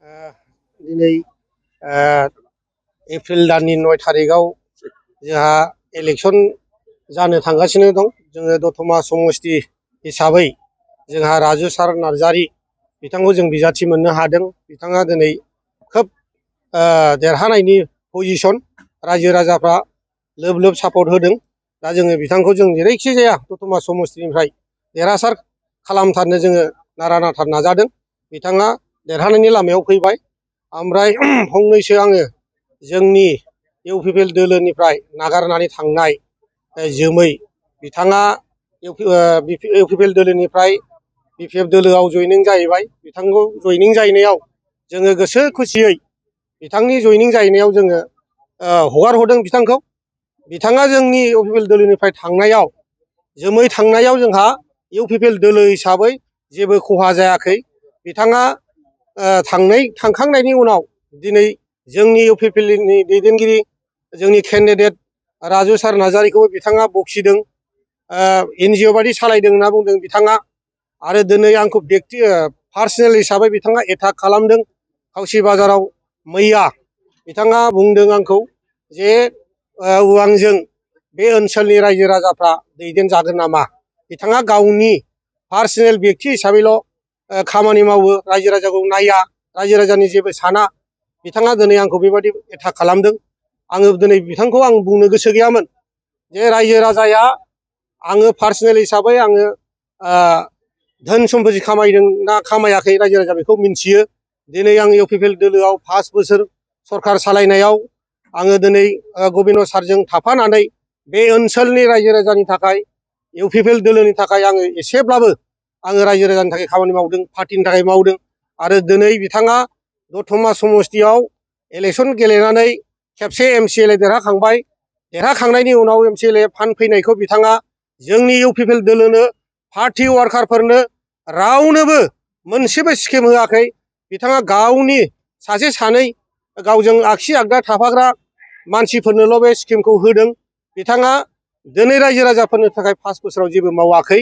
दिनै एप्रिल दाननि 9 थारिखआव जोंहा इलेक्सन जानो थांगासिनो दं। जोङो दतमा समस्ति हिसाबै जोंहा राजु सार नार्जारी बिथांखौ जों बिजाथि मोननो हादों। बिथाङा दिनै खोब देरहानायनि पजिशन, रायजो राजाफ्रा लोब लोब सापर्ट होदों। दा जोङो बिथांखौ जों जेरैखि जाया दतमा समस्तिनिफ्राय देरहासार खालामथारनो जोङो नारा नाथा नाजादों। बिथाङा देरहानायनि लामायाव फैबाय। ओमफ्राय फंनैसो आङो जोंनि इउपिपिएल दोलोनिफ्राय नागारनानै थांनाय जोमै बिथाङा इउपिपिएल दोलोनिफ्राय बिपिएफ दोलोआव जयनिं जाहैबाय। बिथांखौ जयनिं जाहैनायाव जोङो गोसो खुसियै बिथांनि जयनिं जाहैनायाव जोङो हगार हरदों बिथांखौ। बिथाङा जोंनि इउपिपिएल दोलोनिफ्राय थांनायाव, जोमै थांनायाव जोंहा इउपिपिएल दोलो हिसाबै जेबो खहा जायाखै। बिथाङा थांखांनायनि उनाव दिनै जोंनि इउपिपिएलनि दैदेनगिरि, जोंनि केन्डिडेट राजु सार नार्जारीखौबो बिथाङा बखिदों। एनजिअ बादि सालायदों होनना बुंदों बिथाङा। आरो दिनै आंखौ पार्सनेल हिसाबै बिथाङा एटाक खालामदों। खावसि बाजाराव मैया बिथाङा बुंदों आंखौ जे आंजों बे ओनसोलनि रायजो राजाफ्रा दैदेनजागोन नामा। बिथाङा गावनि पार्सनेल बेक्ति हिसाबैल' खामानि मावो, रायजो राजाखौ नाया, रायजो राजानि जेबो साना। बिथाङा दिनै आंखौ बेबायदि एटाक खालामदों। आङो दिनै बिथांखौ आं बुंनो गोसो गैयामोन जे रायजो राजाया आङो पार्सनेल हिसाबै आङो धोन सम्पति खामायदों ना खामायाखै रायजो राजा बेखौ मिन्थियो। दिनै आं इउपिपिएल दोलोआव 5 बोसोर सरखार सालायनायाव आङो दिनै गबिन्द सारजों थाफानानै बे ओनसोलनि रायजो राजानि थाखाय, इउपिपिएल दोलोनि थाखाय आङो एसेब्लाबो आङो रायजो राजानि थाखाय खामानि मावदों, पार्टिनि थाखाय मावदों। आरो दिनै बिथाङा दतमा समस्तियाव इलेक्सन गेलेनानै खेबसे एमसिएलए देरहाखांबाय। देरहाखांनायनि उनाव एमसिएलए फान्ड फैनायखौ बिथाङा जोंनि इउपिपिएल दोलोनो, पार्टि वार्कारफोरनो रावनोबो मोनसेबो स्किम होआखै। बिथाङा गावनि सासे सानै गावजों आगसि आगदा थाफाग्रा मानसिफोरनोल' बे स्किमखौ होदों। बिथाङा दिनै रायजो राजाफोरनि थाखाय 5 बोसोराव जेबो मावाखै।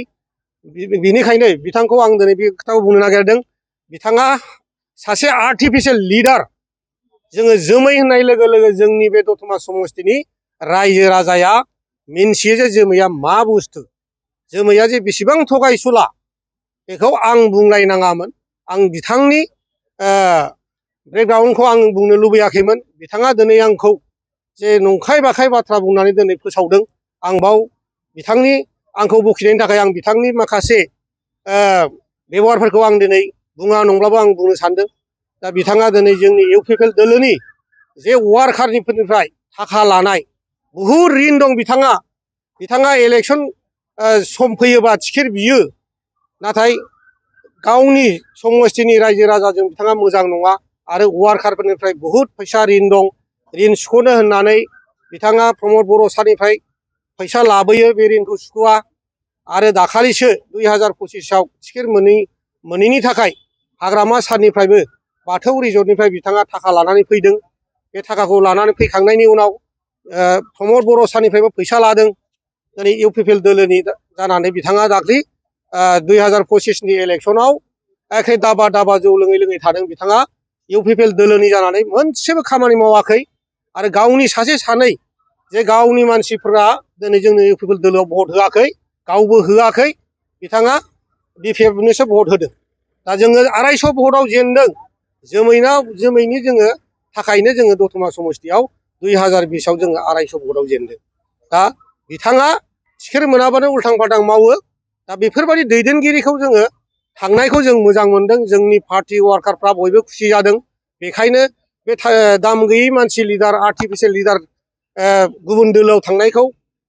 बिनिखायनो बिथांखौ आं दिनै बे खोथाखौ बुंनो नागिरदों। बिथाङा सासे आर्टिफिसियेल लिडार। जोङो जोमै होननाय लोगो लोगो जोंनि बे दतमा समस्तिनि रायजो राजाया मिन्थियो जे जोमैया मा बुस्थु, जोमैया जे बेसेबां थगायसुला, बेखौ आं बुंलायनाङामोन। आं बिथांनि बेकग्राउन्डखौ आं बुंनो लुबैयाखैमोन। बिथाङा दिनै आंखौ जे नंखाय बाखाय बाथ्रा बुंनानै दिनै फोसावदों। आं बिथांनि आंखौ बखिनायनि थाखाय आं बिथांनि माखासे बेबहारफोरखौ आं दिनै बुङा नंब्लाबो आं बुंनो सानदों। दा बिथाङा दिनै जोंनि इउपिपिएल दोलोनि जे वार्कारफोरनिफ्राय थाखा लानाय, बहुद रिन दं बिथाङा इलेक्सन सम फैयोबा टिकेट बियो। नाथाय गावनि समस्तिनि रायजो राजाजों बिथाङा मोजां नङा। आरो वार्कारफोरनिफ्राय बहुद फैसा रिन दं। रिन सुख'नो होननानै बिथाङा प्रमद बर' सारनिफ्राय फैसा लाबोयो, बे रिनखौ सुख'वा। आरो दाखालिसो 2025आव टिकेट मोनैनि थाखाय हाग्रामा सारनिफ्रायबो, बाथौ रिजर्टनिफ्राय बिथाङा थाखा लानानै फैदों। बे थाखाखौ लानानै फैखांनायनि उनाव प्रमद बर' सारनिफ्रायबो फैसा लादों। दिनै इउपिपिएल दोलोनि जानानै बिथाङा दाख्लि 2025नि इलेक्सनाव एखे दाबा दाबा जौ लोङै लोङै थादों। बिथाङा इउपिपिएल दोलोनि जानानै मोनसेबो खामानि मावाखै। आरो गावनि सासे सानै जे गावनि मानसिफोरा दिनै जोंनि इउपिपिएल दोलोआव भट होआखै, गावबो होआखै। बिथाङा बिपिएफनोसो भट होदों। दा जोङो 250 भटआव जेनदों। जोमैनि जोङो थाखायनो जोङो दतमा समस्तियाव 2020आव जोङो 250 भटआव जेनदों। दा बिथाङा टिकेट मोनाबानो उल्थां फाल्थां मावो। दा बेफोरबायदि दैदेनगिरिखौ जोङो थांनायखौ जों मोजां मोनदों। जोंनि पार्टि वार्कारफ्रा बयबो खुसि जादों। बेखायनो बे दाम गैयै मानसि लिडार, आर्टिफिसियेल लिडार गुबुन दोलोआव थांनायखौ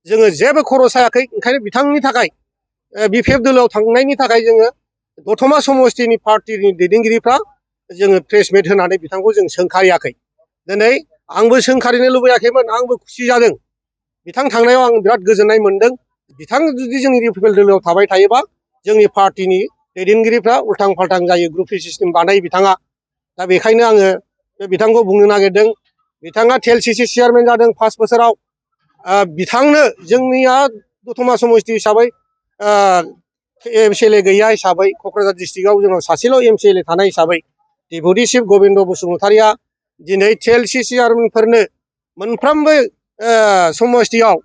जोङो जेबो खर' सायाखै। ओंखायनो बिथांनि थाखाय बिपिएफ दोलोआव थांनायनि थाखाय जोङो दतमा समस्तिनि पार्टिनि दैदेनगिरिफ्रा जोङो प्रेस मिट होनानै बिथांखौ जों सोंखारियाखै। दिनै आंबो सोंखारिनो लुबैयाखैमोन, आंबो खुसि जादों। बिथां थांनायाव आं बिराद गोजोननाय मोनदों। बिथां जुदि जोंनि इउपिपिएल दोलोआव थाबाय थायोबा जोंनि पार्टिनि दैदेनगिरिफ्रा उल्थां फाल्थां जायो, ग्रुप सिस्टेम बानायो बिथाङा। दा बेखायनो आङो बे बिथांखौ बुंनो नागिरदों। बिथाङा टिएलसिसि चेयारमेन जादों 5 बोसोराव। बिथांनो जोंनिया दतमा समस्ति हिसाबै एमसिएलए गैया हिसाबै, क'क्राझार डिस्ट्रिक्टआव जोंनाव सासेल' एमसिएलए थानाय हिसाबै डेपुटि चिफ गबिन्द बसुमतारिया दिनै TLC चेयारमेनफोरनो मोनफ्रोमबो समस्थियाव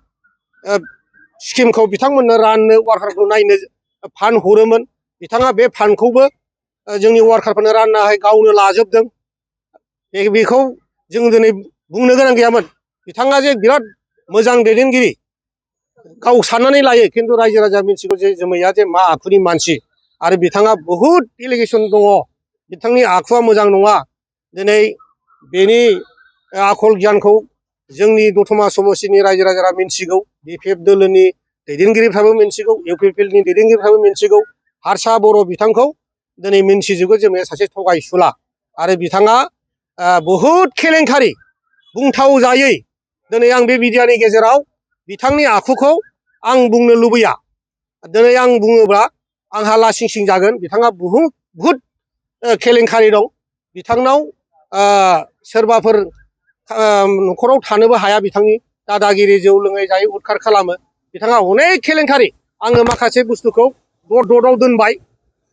स्किमखौ बिथांमोननो राननो वार्कारखौ नायनो फान्ड हरोमोन। बिथाङा बे फान्डखौबो जोंनि वार्कारफोरनो राननो गावनो लाजोबदों। बेखौ जों दिनै बुंनो गोनां गैयामोन। बिथाङा जे बिराद मोजां दैदेनगिरि गाव साननानै लायो, खिन्थु रायजो राजा मिथिगौ जे जोमैया जे मा आखुनि मानसि आरो बिथाङा बहुद एलिगेसन दङ। बिथांनि आखुआ मोजां नङा। दिनै बेनि आखल गियानखौ जोंनि दतमा समस्तिनि रायजो राजाफ्रा मिन्थिगौ। BPF दोलोनि दैदेनगिरिफ्राबो मिन्थिगौ, UPPL नि दैदेनगिरिफ्राबो मिन्थिगौ। हारसा बर' बिथांखौ दिनै मिन्थिजोबो जोंनिया सासे थगायसुला आरो बिथाङा बहुद केलेंकारि बुंथाव जायै। दिनै आं बे मिडियानि गेजेराव बिथांनि आखुखौ आं बुंनो लुबैया। दिनै आं बुङोब्ला आंहा लासिं सिं जागोन। बिथाङा बहुद केलेंकारि दं। बिथांनाव सोरबाफोर न'खराव थानोबो हाया। बिथांनि दादागिरि जौ लोङै जायै उदखार खालामो। बिथाङा अनेक केलेंकारि। आङो माखासे बुस्थुखौ द'आव दोनबाय।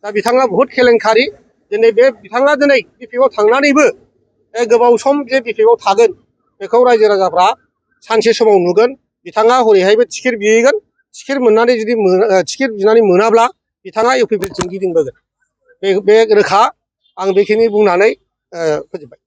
दा बिथाङा बहुद केलेंकारि। दिनै बे बिथाङा दिनै BPF आव थांनानैबो गोबाव सम जे BPF आव थागोन बेखौ रायजो राजाफ्रा सानसे समाव नुगोन। बिथाङा हरैहायबो टिकेट बिहैगोन। टिकेट मोननानै जुदि टिकेट बिनानै मोनाब्ला बिथाङा UPPL थिं गिदिंबोगोन। बे रोखा। आं बेखिनि बुंनानै फोजोबबाय।